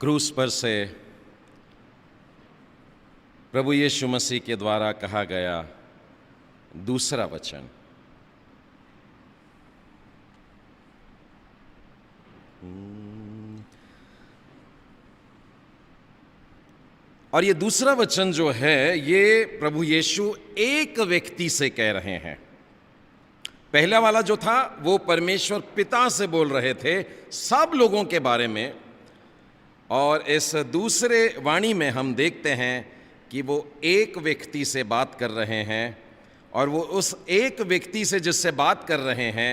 क्रूस पर से प्रभु यीशु मसीह के द्वारा कहा गया दूसरा वचन। और ये दूसरा वचन जो है ये प्रभु यीशु एक व्यक्ति से कह रहे हैं। पहला वाला जो था वो परमेश्वर पिता से बोल रहे थे सब लोगों के बारे में, और इस दूसरे वाणी में हम देखते हैं कि वो एक व्यक्ति से बात कर रहे हैं, और वो उस एक व्यक्ति से जिससे बात कर रहे हैं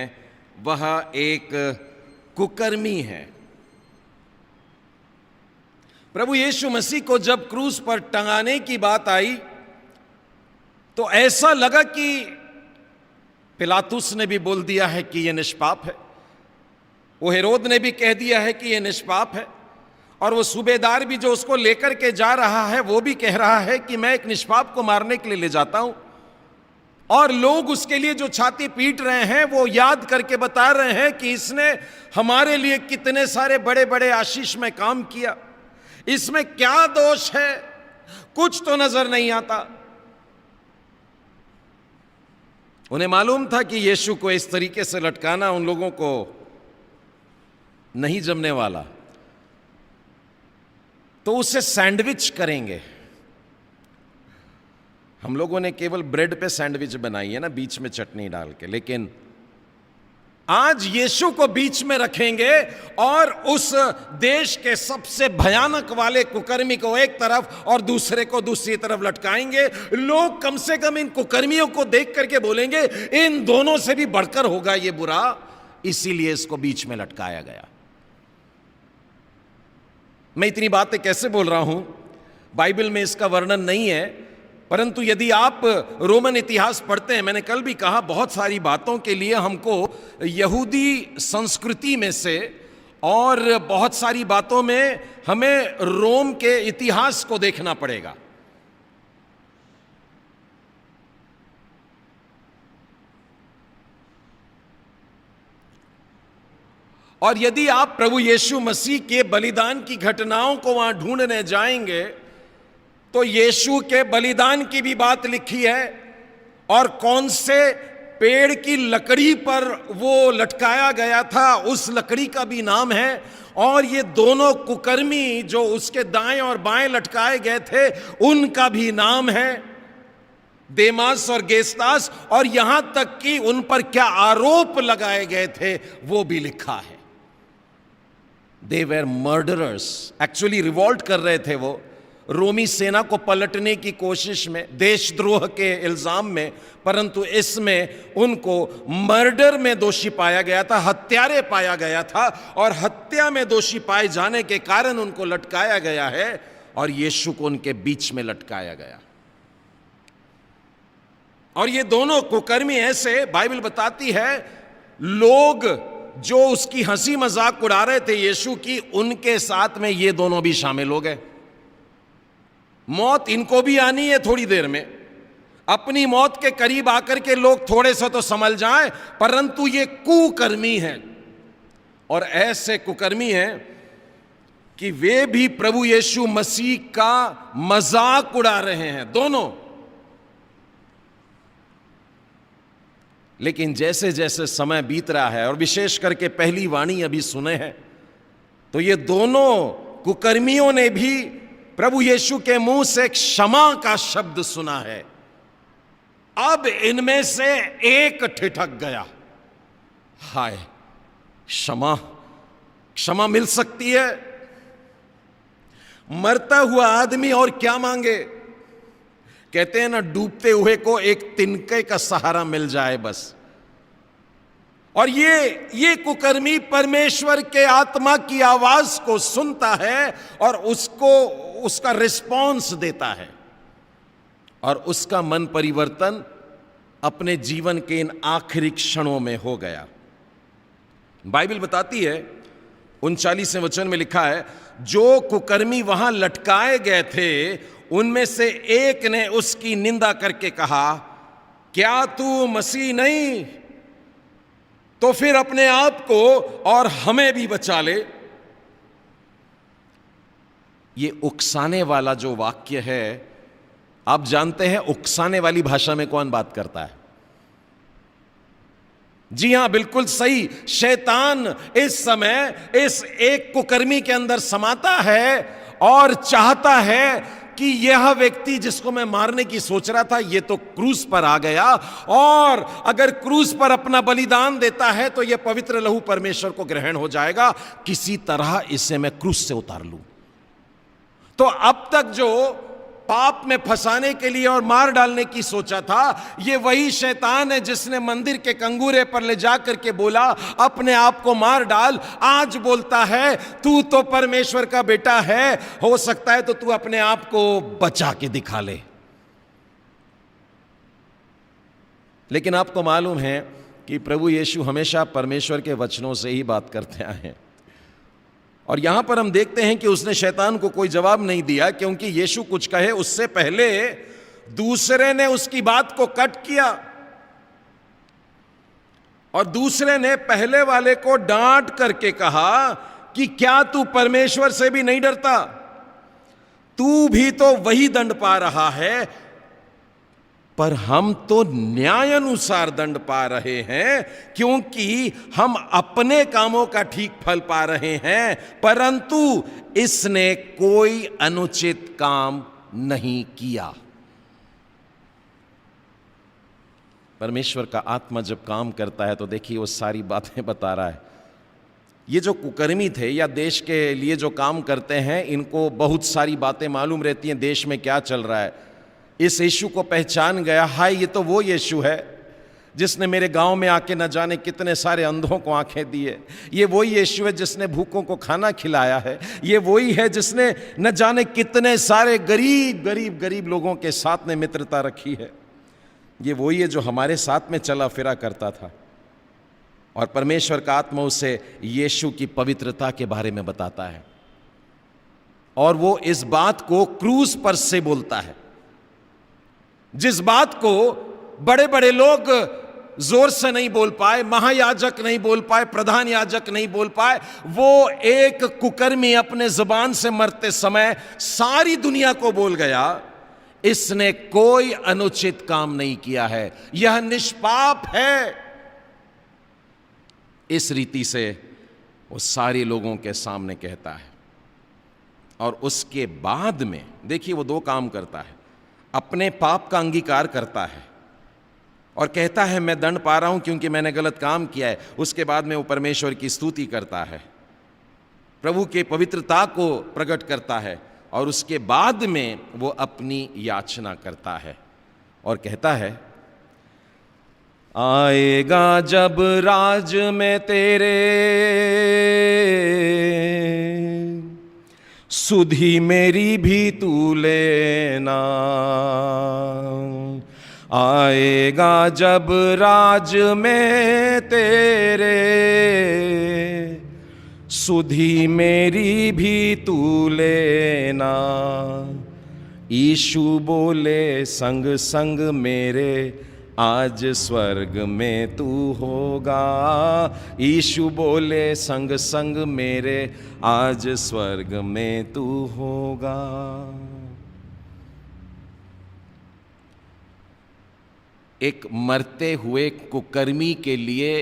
वह एक कुकर्मी है। प्रभु यीशु मसीह को जब क्रूस पर टंगाने की बात आई तो ऐसा लगा कि पिलातुस ने भी बोल दिया है कि यह निष्पाप है, वो हेरोद ने भी कह दिया है कि यह निष्पाप है, और वो सूबेदार भी जो उसको लेकर के जा रहा है वो भी कह रहा है कि मैं एक निष्पाप को मारने के लिए ले जाता हूं। और लोग उसके लिए जो छाती पीट रहे हैं वो याद करके बता रहे हैं कि इसने हमारे लिए कितने सारे बड़े बड़े आशीष में काम किया, इसमें क्या दोष है, कुछ तो नजर नहीं आता। उन्हें मालूम था कि यीशु को इस तरीके से लटकाना उन लोगों को नहीं जमने वाला, तो उसे सैंडविच करेंगे। हम लोगों ने केवल ब्रेड पे सैंडविच बनाई है ना, बीच में चटनी डाल के, लेकिन आज यीशु को बीच में रखेंगे और उस देश के सबसे भयानक वाले कुकर्मी को एक तरफ और दूसरे को दूसरी तरफ लटकाएंगे। लोग कम से कम इन कुकर्मियों को देख करके बोलेंगे इन दोनों से भी बढ़कर होगा ये बुरा, इसीलिए इसको बीच में लटकाया गया। मैं इतनी बातें कैसे बोल रहा हूं, बाइबल में इसका वर्णन नहीं है, परंतु यदि आप रोमन इतिहास पढ़ते हैं, मैंने कल भी कहा बहुत सारी बातों के लिए हमको यहूदी संस्कृति में से और बहुत सारी बातों में हमें रोम के इतिहास को देखना पड़ेगा। और यदि आप प्रभु यीशु मसीह के बलिदान की घटनाओं को वहां ढूंढने जाएंगे तो यीशु के बलिदान की भी बात लिखी है, और कौन से पेड़ की लकड़ी पर वो लटकाया गया था उस लकड़ी का भी नाम है, और ये दोनों कुकर्मी जो उसके दाएं और बाएं लटकाए गए थे उनका भी नाम है, देमास और गेस्तास, और यहां तक कि उन पर क्या आरोप लगाए गए थे वो भी लिखा है। They were murderers, actually revolt कर रहे थे वो रोमी सेना को पलटने की कोशिश में, देशद्रोह के इल्जाम में, परंतु इसमें उनको मर्डर में दोषी पाया गया था, हत्यारे पाया गया था, और हत्या में दोषी पाए जाने के कारण उनको लटकाया गया है, और यीशु को उनके बीच में लटकाया गया। और ये दोनों कुकर्मी ऐसे, बाइबल बताती है, लोग जो उसकी हंसी मजाक उड़ा रहे थे यीशु की, उनके साथ में ये दोनों भी शामिल हो गए। मौत इनको भी आनी है थोड़ी देर में, अपनी मौत के करीब आकर के लोग थोड़े से तो संभल जाएं, परंतु ये कुकर्मी हैं, और ऐसे कुकर्मी हैं कि वे भी प्रभु यीशु मसीह का मजाक उड़ा रहे हैं दोनों। लेकिन जैसे जैसे समय बीत रहा है, और विशेष करके पहली वाणी अभी सुने हैं, तो ये दोनों कुकर्मियों ने भी प्रभु यीशु के मुंह से क्षमा का शब्द सुना है। अब इनमें से एक ठिठक गया, हाय क्षमा, क्षमा मिल सकती है, मरता हुआ आदमी और क्या मांगे। कहते हैं ना, डूबते हुए को एक तिनके का सहारा मिल जाए बस। और ये कुकर्मी परमेश्वर के आत्मा की आवाज को सुनता है और उसका रिस्पॉन्स देता है, और उसका मन परिवर्तन अपने जीवन के इन आखिरी क्षणों में हो गया। बाइबल बताती है 39वें वचन में लिखा है, जो कुकर्मी वहां लटकाए गए थे उनमें से एक ने उसकी निंदा करके कहा, क्या तू मसीह नहीं? तो फिर अपने आप को और हमें भी बचा ले। ये उकसाने वाला जो वाक्य है, आप जानते हैं उकसाने वाली भाषा में कौन बात करता है? जी हां, बिल्कुल सही। शैतान इस समय इस एक कुकर्मी के अंदर समाता है और चाहता है कि यह व्यक्ति जिसको मैं मारने की सोच रहा था, ये तो क्रूस पर आ गया, और अगर क्रूस पर अपना बलिदान देता है तो यह पवित्र लहू परमेश्वर को ग्रहण हो जाएगा, किसी तरह इसे मैं क्रूस से उतार लूं। तो अब तक जो पाप में फंसाने के लिए और मार डालने की सोचा था, ये वही शैतान है जिसने मंदिर के कंगूरे पर ले जाकर के बोला अपने आप को मार डाल। आज बोलता है तू तो परमेश्वर का बेटा है, हो सकता है तो तू अपने आप को बचा के दिखा ले। लेकिन आपको मालूम है कि प्रभु यीशु हमेशा परमेश्वर के वचनों से ही बात करते आए हैं, और यहां पर हम देखते हैं कि उसने शैतान को कोई जवाब नहीं दिया, क्योंकि यीशु कुछ कहे उससे पहले दूसरे ने उसकी बात को कट किया, और दूसरे ने पहले वाले को डांट करके कहा कि क्या तू परमेश्वर से भी नहीं डरता? तू भी तो वही दंड पा रहा है, पर हम तो न्याय अनुसार दंड पा रहे हैं, क्योंकि हम अपने कामों का ठीक फल पा रहे हैं, परंतु इसने कोई अनुचित काम नहीं किया। परमेश्वर का आत्मा जब काम करता है तो देखिए वो सारी बातें बता रहा है। ये जो कुकर्मी थे या देश के लिए जो काम करते हैं, इनको बहुत सारी बातें मालूम रहती हैं, देश में क्या चल रहा है। इस यीशु को पहचान गया, हाय ये तो वो यीशु है जिसने मेरे गांव में आके न जाने कितने सारे अंधों को आंखें दी है, ये वही यीशु है जिसने भूखों को खाना खिलाया है, ये वही है जिसने न जाने कितने सारे गरीब लोगों के साथ में मित्रता रखी है, ये वही है जो हमारे साथ में चला फिरा करता था। और परमेश्वर का आत्मा उसे यीशु की पवित्रता के बारे में बताता है, और वो इस बात को क्रूस पर से बोलता है, जिस बात को बड़े बड़े लोग जोर से नहीं बोल पाए, महायाजक नहीं बोल पाए, प्रधान याजक नहीं बोल पाए, वो एक कुकर्मी अपने जुबान से मरते समय सारी दुनिया को बोल गया, इसने कोई अनुचित काम नहीं किया है, यह निष्पाप है। इस रीति से वो सारे लोगों के सामने कहता है, और उसके बाद में देखिए वो दो काम करता है। अपने पाप का अंगीकार करता है और कहता है मैं दंड पा रहा हूं क्योंकि मैंने गलत काम किया है। उसके बाद में वो परमेश्वर की स्तुति करता है, प्रभु के पवित्रता को प्रकट करता है, और उसके बाद में वो अपनी याचना करता है और कहता है, आएगा जब राज में तेरे, सुधि मेरी भी तू लेना। आएगा जब राज में तेरे, सुधि मेरी भी तू लेना। यीशु बोले संग संग मेरे, आज स्वर्ग में तू होगा। यीशु बोले संग संग मेरे, आज स्वर्ग में तू होगा। एक मरते हुए कुकर्मी के लिए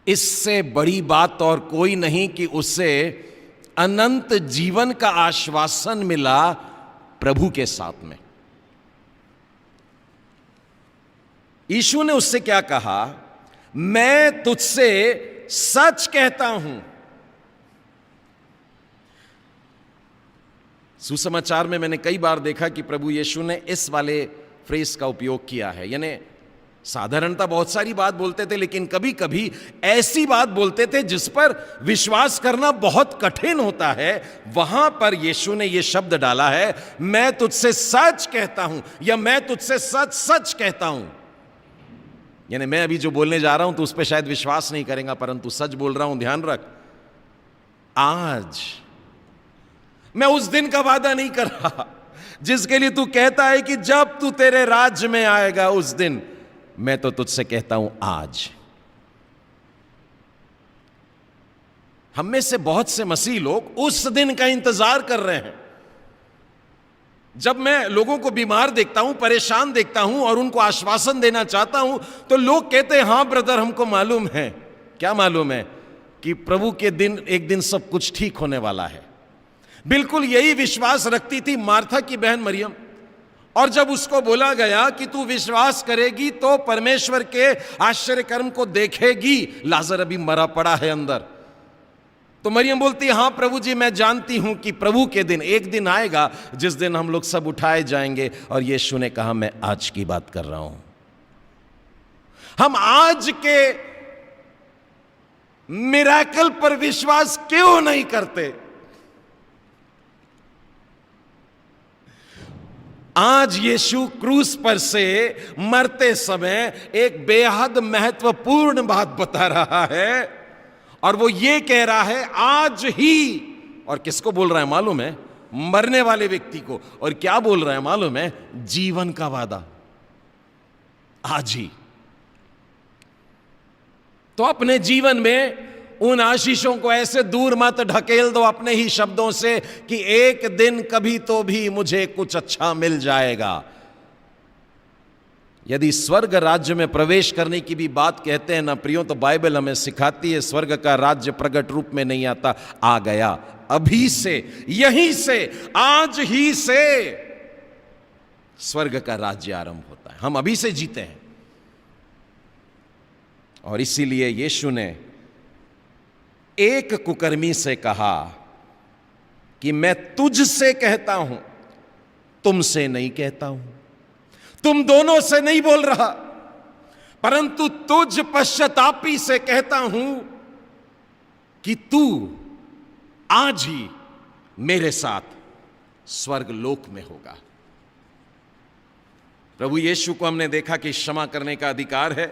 इससे बड़ी बात और कोई नहीं कि उसे अनंत जीवन का आश्वासन मिला प्रभु के साथ में। यीशु ने उससे क्या कहा, मैं तुझसे सच कहता हूं। सुसमाचार में मैंने कई बार देखा कि प्रभु यीशु ने इस वाले फ्रेज का उपयोग किया है, यानी साधारणतः बहुत सारी बात बोलते थे, लेकिन कभी कभी ऐसी बात बोलते थे जिस पर विश्वास करना बहुत कठिन होता है। वहां पर यीशु ने यह शब्द डाला है, मैं तुझसे सच कहता हूं, या मैं तुझसे सच सच कहता हूं। यानी मैं अभी जो बोलने जा रहा हूं तो उस पर शायद विश्वास नहीं करेगा, परंतु सच बोल रहा हूं, ध्यान रख। आज मैं उस दिन का वादा नहीं कर रहा जिसके लिए तू कहता है कि जब तू तेरे राज्य में आएगा उस दिन। मैं तो तुझसे कहता हूं आज। हम में से बहुत से मसीह लोग उस दिन का इंतजार कर रहे हैं। जब मैं लोगों को बीमार देखता हूं, परेशान देखता हूं और उनको आश्वासन देना चाहता हूं, तो लोग कहते हैं हां ब्रदर, हमको मालूम है। क्या मालूम है? कि प्रभु के दिन एक दिन सब कुछ ठीक होने वाला है। बिल्कुल यही विश्वास रखती थी मार्था की बहन मरियम। और जब उसको बोला गया कि तू विश्वास करेगी तो परमेश्वर के आश्चर्य कर्म को देखेगी, लाजर अभी मरा पड़ा है अंदर, तो मरियम बोलती हां प्रभु जी, मैं जानती हूं कि प्रभु के दिन एक दिन आएगा जिस दिन हम लोग सब उठाए जाएंगे। और यीशु ने कहा मैं आज की बात कर रहा हूं। हम आज के मिरेकल पर विश्वास क्यों नहीं करते? आज यीशु क्रूस पर से मरते समय एक बेहद महत्वपूर्ण बात बता रहा है, और वो ये कह रहा है आज ही। और किसको बोल रहा है मालूम है? मरने वाले व्यक्ति को। और क्या बोल रहा है मालूम है? जीवन का वादा आज ही। तो अपने जीवन में उन आशीषों को ऐसे दूर मत ढकेल दो अपने ही शब्दों से कि एक दिन कभी तो भी मुझे कुछ अच्छा मिल जाएगा। यदि स्वर्ग राज्य में प्रवेश करने की भी बात कहते हैं ना प्रियो, तो बाइबल हमें सिखाती है स्वर्ग का राज्य प्रकट रूप में नहीं आता, आ गया अभी से, यहीं से, आज ही से स्वर्ग का राज्य आरंभ होता है। हम अभी से जीते हैं। और इसीलिए यीशु ने एक कुकर्मी से कहा कि मैं तुझसे कहता हूं, तुमसे नहीं कहता हूं, तुम दोनों से नहीं बोल रहा, परंतु तुझ पश्चातापी से कहता हूं कि तू आज ही मेरे साथ स्वर्ग लोक में होगा। प्रभु यीशु को हमने देखा कि क्षमा करने का अधिकार है,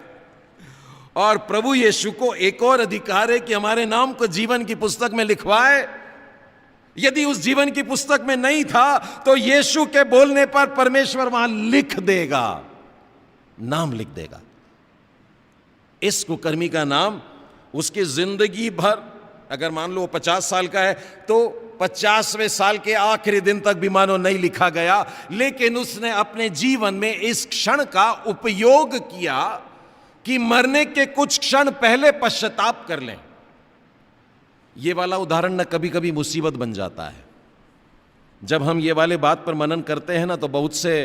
और प्रभु यीशु को एक और अधिकार है कि हमारे नाम को जीवन की पुस्तक में लिखवाए। यदि उस जीवन की पुस्तक में नहीं था तो यीशु के बोलने पर परमेश्वर वहां लिख देगा, नाम लिख देगा। इस कुकर्मी का नाम उसकी जिंदगी भर, अगर मान लो 50 साल का है तो 50वें साल के आखिरी दिन तक भी मानो नहीं लिखा गया, लेकिन उसने अपने जीवन में इस क्षण का उपयोग किया कि मरने के कुछ क्षण पहले पश्चाताप कर लें। ये वाला उदाहरण ना कभी कभी मुसीबत बन जाता है। जब हम ये वाले बात पर मनन करते हैं ना, तो बहुत से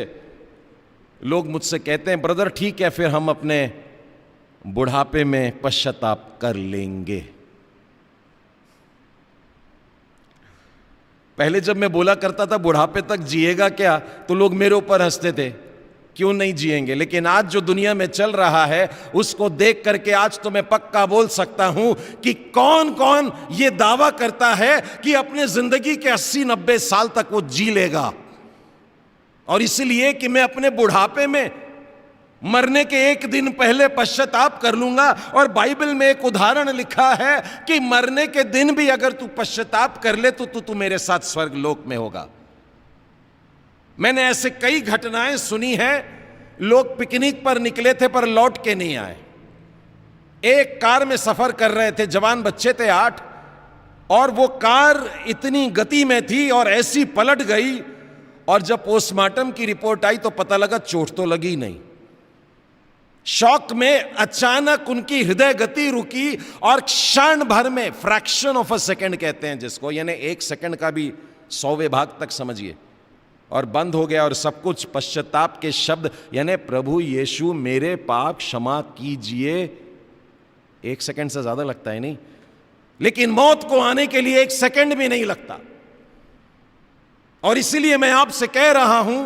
लोग मुझसे कहते हैं ब्रदर ठीक है, फिर हम अपने बुढ़ापे में पश्चाताप कर लेंगे। पहले जब मैं बोला करता था बुढ़ापे तक जिएगा क्या, तो लोग मेरे ऊपर हंसते थे, क्यों नहीं जिएंगे। लेकिन आज जो दुनिया में चल रहा है उसको देख करके आज तो मैं पक्का बोल सकता हूं कि कौन कौन ये दावा करता है कि अपने जिंदगी के 80-90 साल तक वो जी लेगा, और इसलिए कि मैं अपने बुढ़ापे में मरने के एक दिन पहले पश्चाताप कर लूंगा। और बाइबल में एक उदाहरण लिखा है कि मरने के दिन भी अगर तू पश्चाताप कर ले तो तू मेरे साथ स्वर्ग लोक में होगा। मैंने ऐसे कई घटनाएं सुनी हैं, लोग पिकनिक पर निकले थे पर लौट के नहीं आए। एक कार में सफर कर रहे थे, जवान बच्चे थे 8, और वो कार इतनी गति में थी और ऐसी पलट गई, और जब पोस्टमार्टम की रिपोर्ट आई तो पता लगा चोट तो लगी नहीं। शॉक में अचानक उनकी हृदय गति रुकी और क्षण भर में, फ्रैक्शन ऑफ अ सेकंड कहते हैं जिसको, यानी 1 सेकंड का भी 100वें भाग तक समझिए, और बंद हो गया। और सब कुछ पश्चाताप के शब्द, यानी प्रभु यीशु मेरे पाप क्षमा कीजिए। 1 सेकंड से ज्यादा लगता है नहीं, लेकिन मौत को आने के लिए 1 सेकंड भी नहीं लगता। और इसीलिए मैं आपसे कह रहा हूं,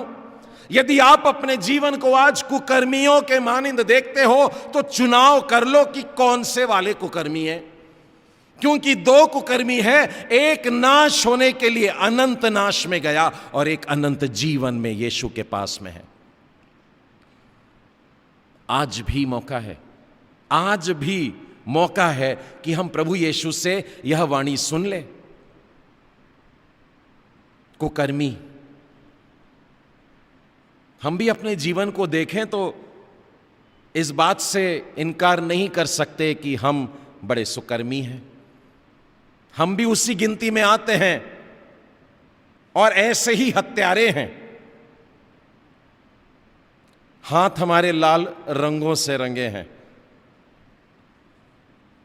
यदि आप अपने जीवन को आज कुकर्मियों के मानिंद देखते हो तो चुनाव कर लो कि कौन से वाले कुकर्मी हैं, क्योंकि 2 कुकर्मी है, एक नाश होने के लिए अनंत नाश में गया और एक अनंत जीवन में यीशु के पास में है। आज भी मौका है, आज भी मौका है कि हम प्रभु यीशु से यह वाणी सुन ले। कुकर्मी, हम भी अपने जीवन को देखें तो इस बात से इनकार नहीं कर सकते कि हम बड़े सुकर्मी हैं। हम भी उसी गिनती में आते हैं और ऐसे ही हत्यारे हैं। हाथ हमारे लाल रंगों से रंगे हैं।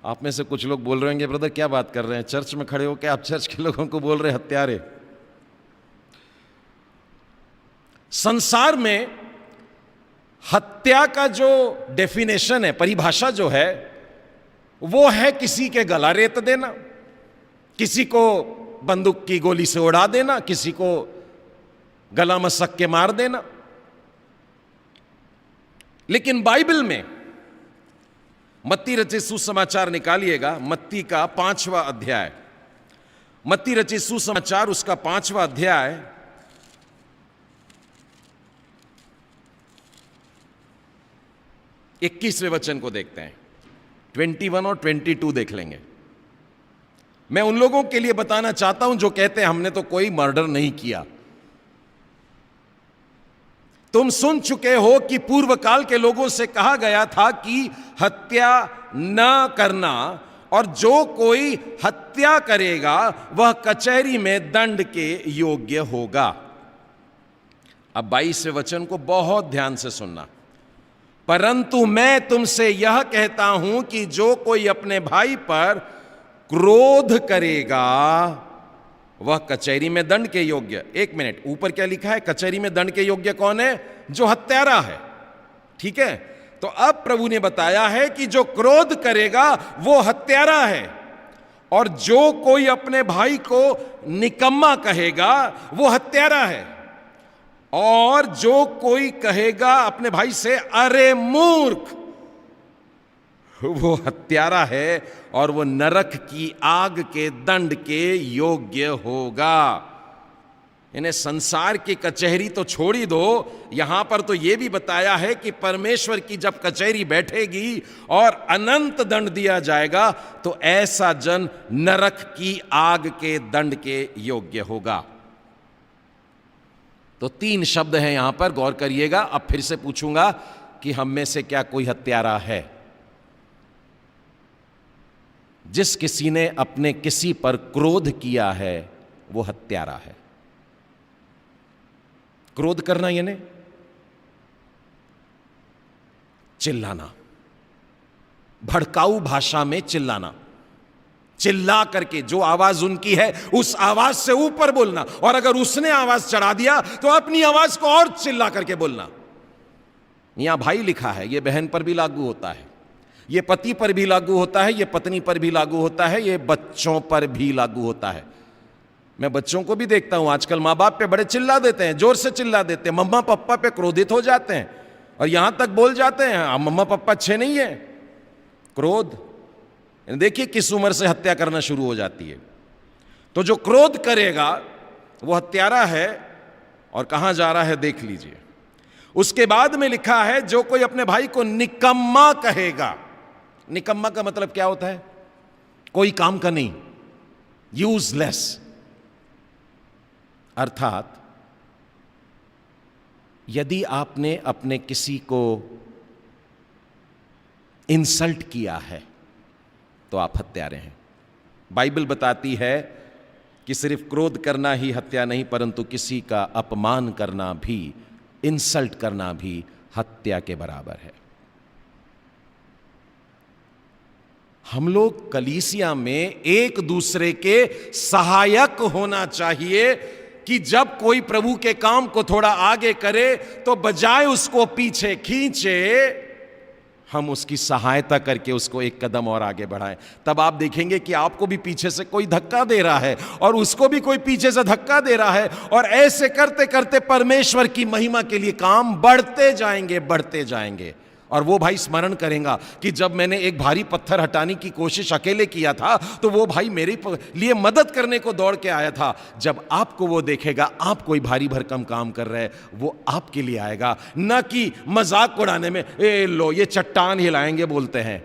आप में से कुछ लोग बोल रहे होंगे, ब्रदर क्या बात कर रहे हैं, चर्च में खड़े होकर आप चर्च के लोगों को बोल रहे हत्यारे। संसार में हत्या का जो डेफिनेशन है, परिभाषा जो है, वो है किसी के गला रेत देना, किसी को बंदूक की गोली से उड़ा देना, किसी को गला मसक के मार देना। लेकिन बाइबल में मत्ती रचित सुसमाचार निकालिएगा, मत्ती का 5वां अध्याय, मत्ती रचित सुसमाचार उसका 5वां अध्याय, इक्कीसवें वचन को देखते हैं। 21 और 22 देख लेंगे। मैं उन लोगों के लिए बताना चाहता हूं जो कहते हैं हमने तो कोई मर्डर नहीं किया। तुम सुन चुके हो कि पूर्व काल के लोगों से कहा गया था कि हत्या न करना, और जो कोई हत्या करेगा वह कचहरी में दंड के योग्य होगा। अब 22वें वचन को बहुत ध्यान से सुनना। परंतु मैं तुमसे यह कहता हूं कि जो कोई अपने भाई पर क्रोध करेगा वह कचहरी में दंड के योग्य। एक मिनट, ऊपर क्या लिखा है? कचहरी में दंड के योग्य कौन है? जो हत्यारा है। ठीक है, तो अब प्रभु ने बताया है कि जो क्रोध करेगा वो हत्यारा है, और जो कोई अपने भाई को निकम्मा कहेगा वो हत्यारा है, और जो कोई कहेगा अपने भाई से अरे मूर्ख वो हत्यारा है, और वो नरक की आग के दंड के योग्य होगा। इन्हें संसार की कचहरी तो छोड़ ही दो, यहां पर तो यह भी बताया है कि परमेश्वर की जब कचहरी बैठेगी और अनंत दंड दिया जाएगा तो ऐसा जन नरक की आग के दंड के योग्य होगा। तो 3 शब्द हैं यहां पर, गौर करिएगा। अब फिर से पूछूंगा कि हम में से क्या कोई हत्यारा है? जिस किसी ने अपने किसी पर क्रोध किया है वो हत्यारा है। क्रोध करना यानी चिल्लाना, भड़काऊ भाषा में चिल्लाना, चिल्ला करके जो आवाज उनकी है उस आवाज से ऊपर बोलना, और अगर उसने आवाज चढ़ा दिया तो अपनी आवाज को और चिल्ला करके बोलना। यहां भाई लिखा है, यह बहन पर भी लागू होता है, ये पति पर भी लागू होता है, ये पत्नी पर भी लागू होता है, ये बच्चों पर भी लागू होता है। मैं बच्चों को भी देखता हूं, आजकल माँ बाप पे बड़े चिल्ला देते हैं, जोर से चिल्ला देते हैं, मम्मा पापा पे क्रोधित हो जाते हैं और यहां तक बोल जाते हैं मम्मा पापा अच्छे नहीं है। क्रोध, देखिए किस उम्र से हत्या करना शुरू हो जाती है। तो जो क्रोध करेगा वो हत्यारा है, और कहां जा रहा है देख लीजिए। उसके बाद में लिखा है जो कोई अपने भाई को निकम्मा कहेगा। निकम्मा का मतलब क्या होता है? कोई काम का नहीं, यूजलेस। अर्थात यदि आपने अपने किसी को इंसल्ट किया है तो आप हत्यारे हैं। बाइबल बताती है कि सिर्फ क्रोध करना ही हत्या नहीं, परंतु किसी का अपमान करना भी, इंसल्ट करना भी हत्या के बराबर है। हम लोग कलीसिया में एक दूसरे के सहायक होना चाहिए कि जब कोई प्रभु के काम को थोड़ा आगे करे तो बजाय उसको पीछे खींचे, हम उसकी सहायता करके उसको एक कदम और आगे बढ़ाएं। तब आप देखेंगे कि आपको भी पीछे से कोई धक्का दे रहा है और उसको भी कोई पीछे से धक्का दे रहा है, और ऐसे करते करते परमेश्वर की महिमा के लिए काम बढ़ते जाएंगे, बढ़ते जाएंगे। और वो भाई स्मरण करेगा कि जब मैंने एक भारी पत्थर हटाने की कोशिश अकेले किया था तो वो भाई मेरे लिए मदद करने को दौड़ के आया था। जब आपको वो देखेगा आप कोई भारी भरकम काम कर रहे हैं, वो आपके लिए आएगा, न कि मजाक उड़ाने में ए लो ये चट्टान हिलाएंगे बोलते हैं।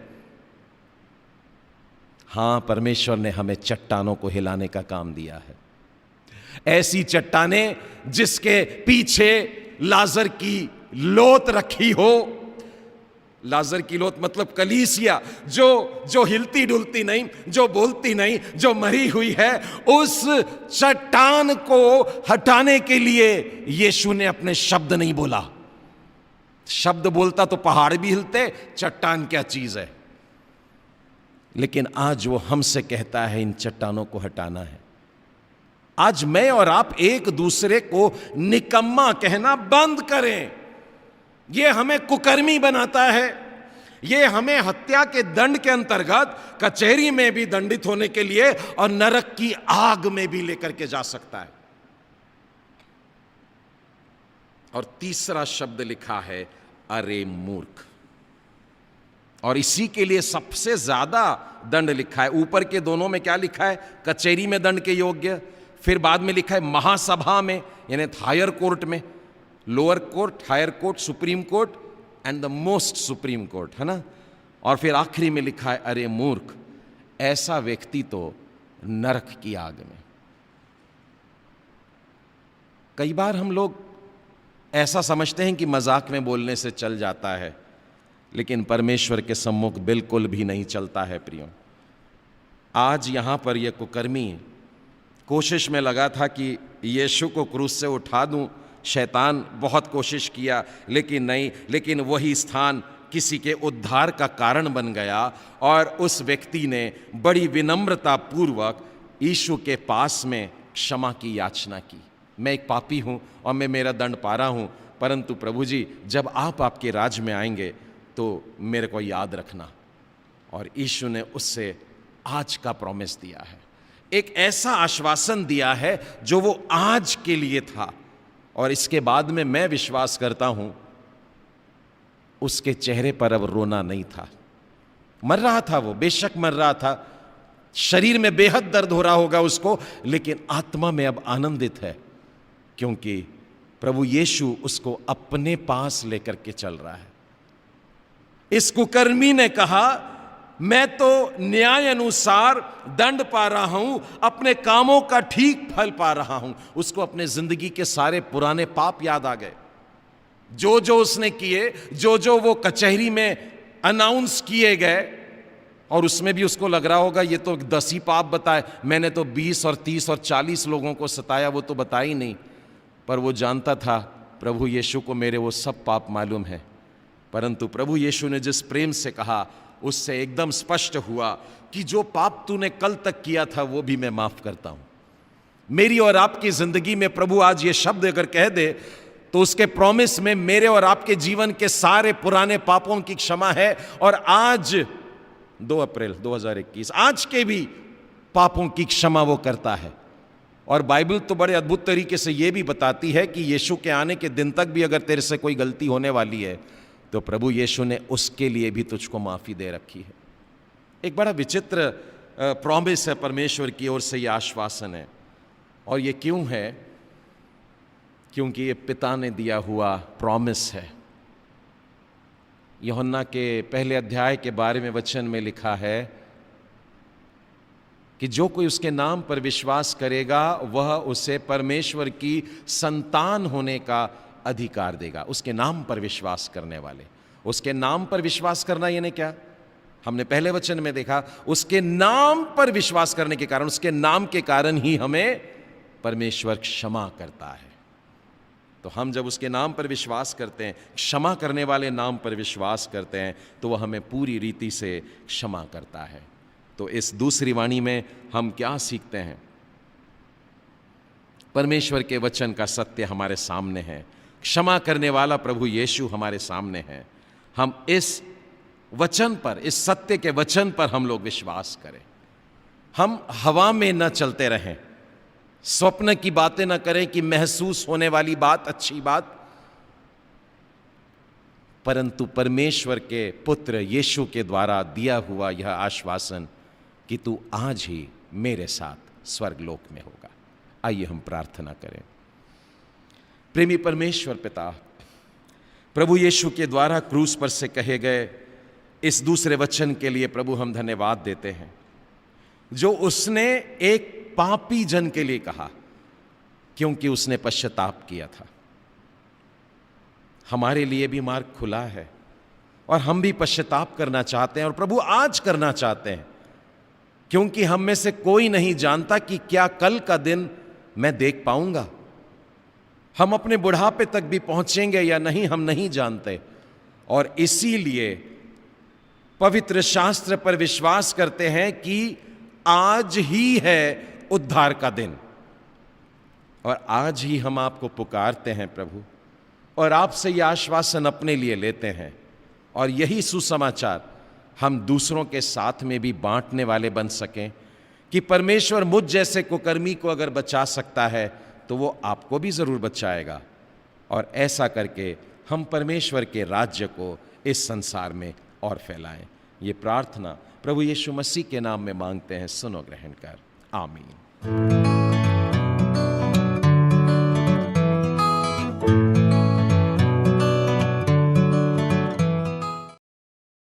हां, परमेश्वर ने हमें चट्टानों को हिलाने का काम दिया है। ऐसी चट्टानें जिसके पीछे लाजर की लोथ रखी हो, लाजर की लौत मतलब कलीसिया, जो हिलती डुलती नहीं, जो बोलती नहीं, जो मरी हुई है, उस चट्टान को हटाने के लिए यीशु ने अपने शब्द नहीं बोला। शब्द बोलता तो पहाड़ भी हिलते, चट्टान क्या चीज है। लेकिन आज वो हमसे कहता है इन चट्टानों को हटाना है। आज मैं और आप एक दूसरे को निकम्मा कहना बंद करें। ये हमें कुकर्मी बनाता है, ये हमें हत्या के दंड के अंतर्गत कचहरी में भी दंडित होने के लिए और नरक की आग में भी लेकर के जा सकता है। और तीसरा शब्द लिखा है अरे मूर्ख, और इसी के लिए सबसे ज्यादा दंड लिखा है। ऊपर के दोनों में क्या लिखा है? कचहरी में दंड के योग्य, फिर बाद में लिखा है महासभा में, यानी हायर कोर्ट में, lower court, higher court, supreme court and the most supreme court, है ना। और फिर आखिरी में लिखा है अरे मूर्ख, ऐसा व्यक्ति तो नरक की आग में। कई बार हम लोग ऐसा समझते हैं कि मजाक में बोलने से चल जाता है, लेकिन परमेश्वर के सम्मुख बिल्कुल भी नहीं चलता है प्रियो। आज यहां पर यह कुकर्मी कोशिश में लगा था कि यीशु को क्रूस से उठा दूं। शैतान बहुत कोशिश किया लेकिन नहीं, लेकिन वही स्थान किसी के उद्धार का कारण बन गया और उस व्यक्ति ने बड़ी विनम्रता पूर्वक यीशु के पास में क्षमा की याचना की। मैं एक पापी हूं और मैं मेरा दंड पा रहा हूं, परंतु प्रभु जी जब आप आपके राज्य में आएंगे तो मेरे को याद रखना। और यीशु ने उससे आज का प्रॉमिस दिया है, एक ऐसा आश्वासन दिया है जो वो आज के लिए था। और इसके बाद में मैं विश्वास करता हूं उसके चेहरे पर अब रोना नहीं था। मर रहा था वो, बेशक मर रहा था, शरीर में बेहद दर्द हो रहा होगा उसको, लेकिन आत्मा में अब आनंदित है, क्योंकि प्रभु यीशु उसको अपने पास लेकर के चल रहा है। इस कुकर्मी ने कहा मैं तो न्याय अनुसार दंड पा रहा हूं, अपने कामों का ठीक फल पा रहा हूं। उसको अपने जिंदगी के सारे पुराने पाप याद आ गए, जो जो उसने किए, जो जो वो कचहरी में अनाउंस किए गए, और उसमें भी उसको लग रहा होगा ये तो 10 ही पाप बताए, मैंने तो 20 और 30 और 40 लोगों को सताया, वो तो बता ही नहीं। पर वो जानता था प्रभु यीशु को मेरे वो सब पाप मालूम है, परंतु प्रभु यीशु ने जिस प्रेम से कहा उससे एकदम स्पष्ट हुआ कि जो पाप तूने कल तक किया था वो भी मैं माफ करता हूं। मेरी और आपकी जिंदगी में प्रभु आज ये शब्द अगर कह दे तो उसके प्रॉमिस में मेरे और आपके जीवन के सारे पुराने पापों की क्षमा है। और आज 2 अप्रैल 2021 आज के भी पापों की क्षमा वो करता है। और बाइबल तो बड़े अद्भुत तरीके से ये भी बताती है कि यीशु के आने के दिन तक भी अगर तेरे से कोई गलती होने वाली है तो प्रभु यीशु ने उसके लिए भी तुझको माफी दे रखी है। एक बड़ा विचित्र प्रॉमिस है परमेश्वर की ओर से, यह आश्वासन है। और ये क्यों है? क्योंकि ये पिता ने दिया हुआ प्रॉमिस है। यूहन्ना के पहले अध्याय के बारे में वचन में लिखा है कि जो कोई उसके नाम पर विश्वास करेगा वह उसे परमेश्वर की संतान होने का अधिकार देगा। उसके नाम पर विश्वास करने वाले, उसके नाम पर विश्वास करना यानी क्या? हमने पहले वचन में देखा, उसके नाम पर विश्वास करने के कारण, उसके नाम के कारण ही हमें परमेश्वर क्षमा करता है। तो हम जब उसके नाम पर विश्वास करते हैं, क्षमा करने वाले नाम पर विश्वास करते हैं, तो वह हमें पूरी रीति से क्षमा करता है। तो इस दूसरी वाणी में हम क्या सीखते हैं? परमेश्वर के वचन का सत्य हमारे सामने है, क्षमा करने वाला प्रभु यीशु हमारे सामने है। हम इस वचन पर, इस सत्य के वचन पर हम लोग विश्वास करें। हम हवा में न चलते रहें, स्वप्न की बातें न करें कि महसूस होने वाली बात अच्छी बात, परंतु परमेश्वर के पुत्र यीशु के द्वारा दिया हुआ यह आश्वासन कि तू आज ही मेरे साथ स्वर्गलोक में होगा। आइए हम प्रार्थना करें। प्रेमी परमेश्वर पिता, प्रभु यीशु के द्वारा क्रूस पर से कहे गए इस दूसरे वचन के लिए प्रभु हम धन्यवाद देते हैं, जो उसने एक पापी जन के लिए कहा, क्योंकि उसने पश्चाताप किया था। हमारे लिए भी मार्ग खुला है, और हम भी पश्चाताप करना चाहते हैं और प्रभु आज करना चाहते हैं, क्योंकि हम में से कोई नहीं जानता कि क्या कल का दिन मैं देख पाऊंगा। हम अपने बुढ़ापे तक भी पहुंचेंगे या नहीं, हम नहीं जानते। और इसीलिए पवित्र शास्त्र पर विश्वास करते हैं कि आज ही है उद्धार का दिन, और आज ही हम आपको पुकारते हैं प्रभु, और आपसे यह आश्वासन अपने लिए लेते हैं, और यही सुसमाचार हम दूसरों के साथ में भी बांटने वाले बन सकें कि परमेश्वर मुझ जैसे कुकर्मी को अगर बचा सकता है तो वो आपको भी जरूर बचाएगा। और ऐसा करके हम परमेश्वर के राज्य को इस संसार में और फैलाएं। ये प्रार्थना प्रभु यीशु मसीह के नाम में मांगते हैं, सुनो ग्रहण कर, आमीन।